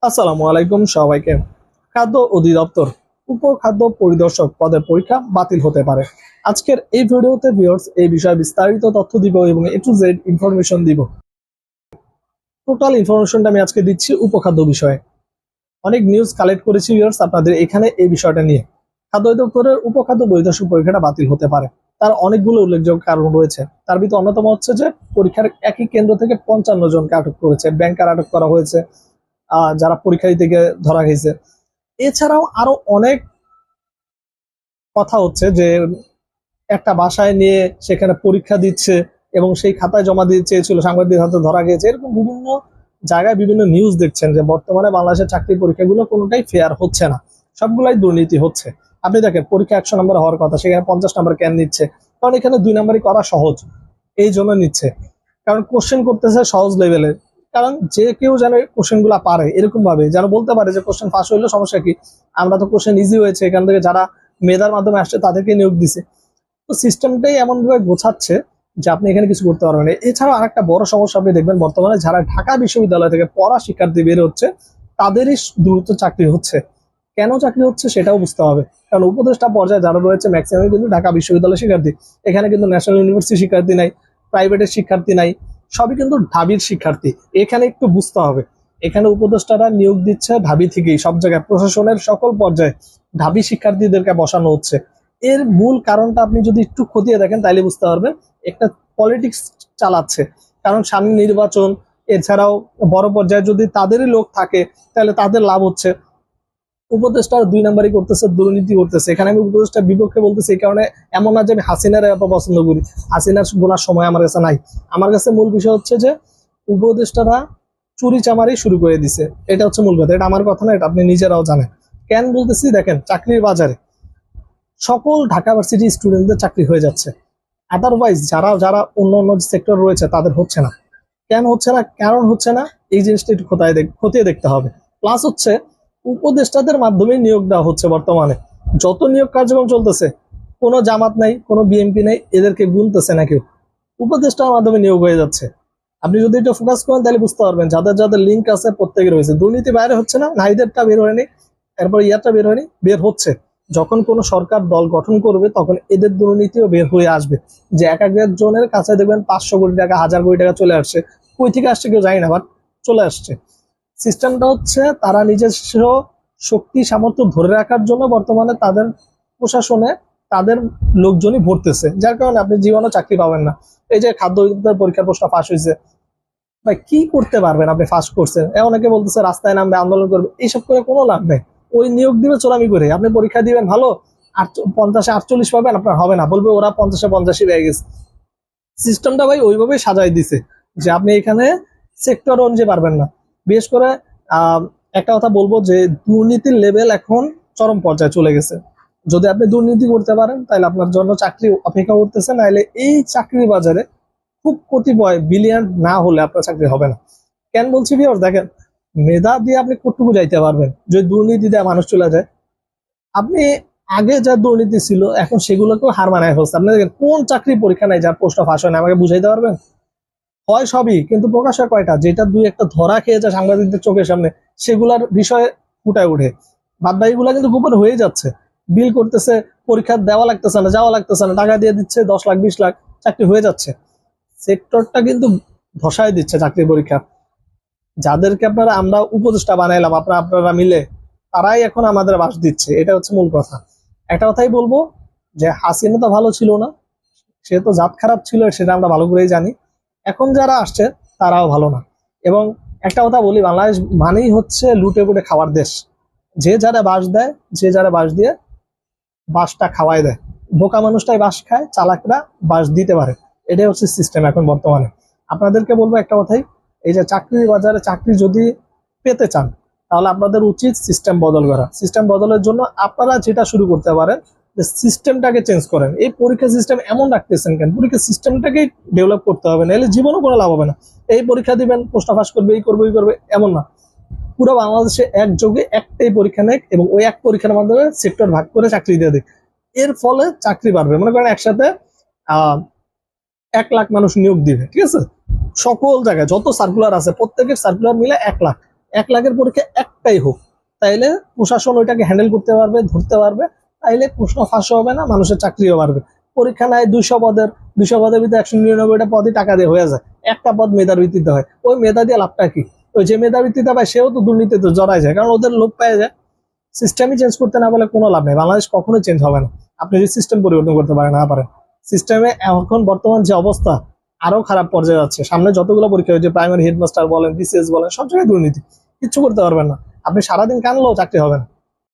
আসসালামু আলাইকুম সবাইকে। খাদ্য অধিদপ্তর উপখাদ্য পরিদর্শক পদের পরীক্ষা বাতিল হতে পারে। আজকের এই ভিডিওতে ভিউয়ার্স এই বিষয়ে বিস্তারিত তথ্য দিব এবং এ টু জেড ইনফরমেশন দিব। টোটাল ইনফরমেশনটা আমি আজকে দিচ্ছি উপখাদ্য বিষয়ে। অনেক নিউজ কালেক্ট করেছি ভিউয়ার্স আপনাদের এখানে এই বিষয়টা নিয়ে। খাদ্য অধিদপ্তরের উপখাদ্য পরিদর্শক পরীক্ষাটা বাতিল হতে পারে। তার অনেকগুলো উল্লেখযোগ্য কারণ রয়েছে। তার ভিতরে অন্যতম হচ্ছে যে পরীক্ষার একই কেন্দ্র থেকে 55 জনকে আটক করেছে, ব্যাংকার আটক করা হয়েছে, যারা পরীক্ষা দিতে গিয়ে ধরা গেছে। এছাড়াও আরো অনেক কথা হচ্ছে যে একটা বাসায় নিয়ে সেখানে পরীক্ষা দিচ্ছে এবং সেই খাতায় জমা দিয়ে চেয়েছিল, সাংবাদিক হাতে ধরা গিয়েছে। এরকম বিভিন্ন জায়গায় বিভিন্ন নিউজ দেখছেন যে বর্তমানে বাংলাদেশের চাকরি পরীক্ষাগুলো কোনোটাই ফেয়ার হচ্ছে না, সবগুলাই দুর্নীতি হচ্ছে। আপনি দেখেন পরীক্ষা 100 নম্বর হওয়ার কথা, সেখানে 50 নম্বর কেন নিচ্ছে? কারণ এখানে 2 নম্বরই করা সহজ, এই জন্য নিচ্ছে। কারণ কোশ্চেন করতেছে সহজ লেভেলের। কারণ যে কেউ যেন কোশ্চেন গুলা পারে, এরকম ভাবে যেন বলতে পারে যে কোশ্চেন ফাঁস হইলো সমস্যা কি, আমরা তো কোশ্চেন ইজি হয়েছে, এখান থেকে যারা মেধার মাধ্যমে আসছে তাদেরকে নিয়োগ দিছে। তো সিস্টেমটাই এমন ভাবে গোছাচ্ছে যে আপনি এখানে কিছু করতে পারবেন না। এছাড়াও আরেকটা বড় সমস্যা আপনি দেখবেন, বর্তমানে যারা ঢাকা বিশ্ববিদ্যালয় থেকে পড়া শিক্ষার্থী বের হচ্ছে তাদেরই দ্রুত চাকরি হচ্ছে। কেন চাকরি হচ্ছে সেটাও বুঝতে হবে। কারণ উপদেষ্টা পর্যায়ে যারা রয়েছে ম্যাক্সিমাম কিন্তু ঢাকা বিশ্ববিদ্যালয় শিক্ষার্থী। এখানে কিন্তু ন্যাশনাল ইউনিভার্সিটি শিক্ষার্থী নাই, প্রাইভেটের শিক্ষার্থী নাই, সবই কিন্তু ঢাবির শিক্ষার্থী। এখানে একটু বুঝতে হবে, এখানে উপদেষ্টারা নিয়োগ দিচ্ছে ঢাবি থেকেই, সব জায়গায় প্রশাসনের সকল পর্যায়ে ঢাবি শিক্ষার্থীদেরকে বসানো হচ্ছে। এর মূল কারণটা আপনি যদি একটু খতিয়ে দেখেন তাহলে বুঝতে পারবেন, একটা পলিটিক্স চালাচ্ছে। কারণ সামনে নির্বাচন, এছাড়াও বড় পর্যায়ে যদি তাদেরই লোক থাকে তাহলে তাদের লাভ হচ্ছে। উপদেষ্টা 2 নাম্বারই করতেছে, দুর্নীতি করতেছে। এখানে আমি উপদেষ্টার বিপক্ষে বলতেছি এই কারণে, এমন না যে আমি হাসিনার এত পছন্দ করি, হাসিনার গোনার সময় আমার কাছে নাই। আমার কাছে মূল বিষয় হচ্ছে যে উপদেষ্টারা চুরি চামারি শুরু করে দিছে, এটা হচ্ছে মূল কথা। এটা আমার কথা না, এটা আপনি নিজেরাও জানেন। কেন বলতেছি দেখেন, চাকরির বাজারে সকল ঢাকা ভার্সিটি স্টুডেন্টদের চাকরি হয়ে যাচ্ছে, আদারওয়াইজ যারা যারা অন্য অন্য সেক্টর রয়েছে তাদের হচ্ছে না। কেন হচ্ছে না, কারণ হচ্ছে না, এই জিনিসটা একটু খতিয়ে দেখতে হবে। প্লাস হচ্ছে উপদেষ্টাদের মাধ্যমে নিয়োগ দেওয়া হচ্ছে। বর্তমানে যত নিয়োগ কার্যক্রম চলতেছে, কোনো জামাত নাই, কোনো বিএনপি নাই, এদেরকে গুনতেছে না কেউ, উপদেষ্টার মাধ্যমে নিয়োগ হয়ে যাচ্ছে। আপনি যদি এটা ফোকাস করেন তাহলে বুঝতে পারবেন যাদের যাদের লিঙ্ক আছে প্রত্যেকের হয়েছে। দুর্নীতি বাইরে হচ্ছে না, নাহিদেরটা বের হয়নি, এরপর ইয়ারটা বের হয়নি, বের হচ্ছে। যখন কোন সরকার দল গঠন করবে তখন এদের দুর্নীতিও বের হয়ে আসবে। যে এক একজনের কাছে দেখবেন 500 কোটি টাকা, 1000 কোটি টাকা চলে আসছে, কই থেকে আসছে কেউ জানি না, বাট চলে আসছে। সিস্টেমটা হচ্ছে তারা নিজস্ব শক্তি সামর্থ্য ধরে রাখার জন্য বর্তমানে তাদের প্রশাসনে তাদের লোকজনই ভরতেছে, যার কারণে আপনি জীবনে চাকরি পাবেন না। এই যে খাদ্য অধিদপ্তর পরীক্ষার প্রশ্ন ফাঁস হয়েছে, ভাই কি করতে পারবেন আপনি? ফাঁস করছেন, অনেকে বলতেছে রাস্তায় নামবে, আন্দোলন করবে, এইসব করে কোনো লাভ নেই। ওই নিয়োগ দিবে চোরামি করে, আপনি পরীক্ষা দিবেন ভালো, 50-এ 48 পাবেন, আপনার হবে না, বলবে ওরা 50-এ 85 পেয়ে গেছে। সিস্টেমটা ভাই ওইভাবে সাজাই দিছে যে আপনি এখানে সেক্টর অনুযায়ী পারবেন না। বিশেষ করে একটা কথা বলবো যে দুর্নীতির লেভেল এখন চরম পর্যায়ে চলে গেছে। যদি আপনি দুর্নীতি করতে পারেন তাহলে আপনার জন্য চাকরি অপেক্ষা করতেছে, নাহলে এই চাকরি বাজারে খুব কতিপয় বিলিয়ন না হলে আপনার চাকরি হবে না। কেন বলছি ভিউয়ার্স, দেখেন মেধা দিয়ে আপনি কতটুকু যাইতে পারবেন যদি দুর্নীতি দিয়ে মানুষ চলে যায়। আপনি আগে যা দুর্নীতি ছিল এখন সেগুলোকেও হার মানায় ফেলছে। আপনি দেখেন কোন চাকরি পরীক্ষা নাই যার প্রশ্ন ফাঁস হয় না, আমাকে বুঝাইতে পারবেন? হয় সবই, কিন্তু প্রকাশ হয় কয়টা? যেটা দুই একটা ধরা খেয়ে যায় সাংবাদিকদের চোখের সামনে, সেগুলার বিষয়ে ফুটায় উঠে। বাদ বাকিগুলা কিন্তু গোপন হয়ে যাচ্ছে। বিল করতেছে, পরীক্ষা দেওয়া লাগতেছে না, যাওয়া লাগতেছে না, টাকা দিয়ে দিচ্ছে 10 লাখ 20 লাখ, চাকরি হয়ে যাচ্ছে। সেক্টরটা কিন্তু ধসায় দিচ্ছে চাকরি পরীক্ষা। যাদেরকে আমরা উপদেষ্টা বানাইলাম আপনারা মিলে, তারাই এখন আমাদের বাস দিচ্ছে, এটা হচ্ছে মূল কথা। একটা কথাই বলবো যে হাসিনা তো ভালো ছিল না, সে তো জাত খারাপ ছিল, সেটা আমরা ভালো করেই জানি। এখন যারা আসছে তারাও ভালো না। এবং একটা কথা বলি, বাংলাদেশ মানেই হচ্ছে লুটে পুটে খাওয়ার দেশ। যে যারা বাস দেয়, যে যারা বাস দিয়ে বাসটা খাওয়াই দেয়, বোকা মানুষটাই বাস খায়, চালাকরা বাস দিতে পারে। এটাই হচ্ছে সিস্টেম এখন বর্তমানে। আপনাদেরকে বলবো একটা কথাই, এই যে চাকরির বাজারে চাকরি যদি পেতে চান তাহলে আপনাদের উচিত সিস্টেম বদল করা। সিস্টেম বদলের জন্য আপনারা যেটা শুরু করতে পারেন যে সিস্টেমটাকে চেঞ্জ করেন। এই পরীক্ষা সিস্টেম এমন রাখতেছেন কেন? পরীক্ষা সিস্টেমটাকেই ডেভেলপ করতে হবে, নাহলে জীবনও কোনো লাভ হবে না। এই পরীক্ষা দিবেন, প্রশ্ন ফাঁস করবে, এই করবে, এই করবে, এমন না। পুরো বাংলাদেশে একযোগে একটাই পরীক্ষা নেই এবং ওই এক পরীক্ষার মাধ্যমে সেক্টর ভাগ করে চাকরি দিয়ে দেয়। এর ফলে চাকরি বাড়বে। মনে করেন একসাথে 1 লাখ মানুষ নিয়োগ দিবে, ঠিক আছে? সকল জায়গায় যত সার্কুলার আছে প্রত্যেকের সার্কুলার মিলে 1 লাখ, 1 লাখের পরীক্ষা একটাই হোক, তাইলে প্রশাসন ওইটাকে হ্যান্ডেল করতে পারবে, ধরতে পারবে, তাইলে প্রশ্ন ফাঁস হবে না, মানুষের চাকরিও বাড়বে। পরীক্ষা নাই 200 পদের ভিতরে 199টা পদই টাকা দিয়ে হয়ে যায়, একটা পদ মেধার ভিত্তিতে হয়। ওই মেধা দিয়ে লাভটা কি? ওই যে মেধার ভিত্তিতে পায় সেও তো দুর্নীতিতে জড়ায় যায়, কারণ ওদের লোভ পায় যায়। সিস্টেমই চেঞ্জ করতে না বলে কোনো লাভ নেই, বাংলাদেশ কখনোই চেঞ্জ হবে না আপনি যদি সিস্টেম পরিবর্তন করতে পারেন না পারেন। সিস্টেমে এখন বর্তমান যে অবস্থা আরো খারাপ পর্যায়ে যাচ্ছে, সামনে যতগুলো পরীক্ষা হয়েছে, প্রাইমারি হেডমাস্টার বলেন, বিসিএস বলেন, সব জায়গায় দুর্নীতি, কিচ্ছু করতে পারবেন না। আপনি সারাদিন কানলেও চাকরি হবে না।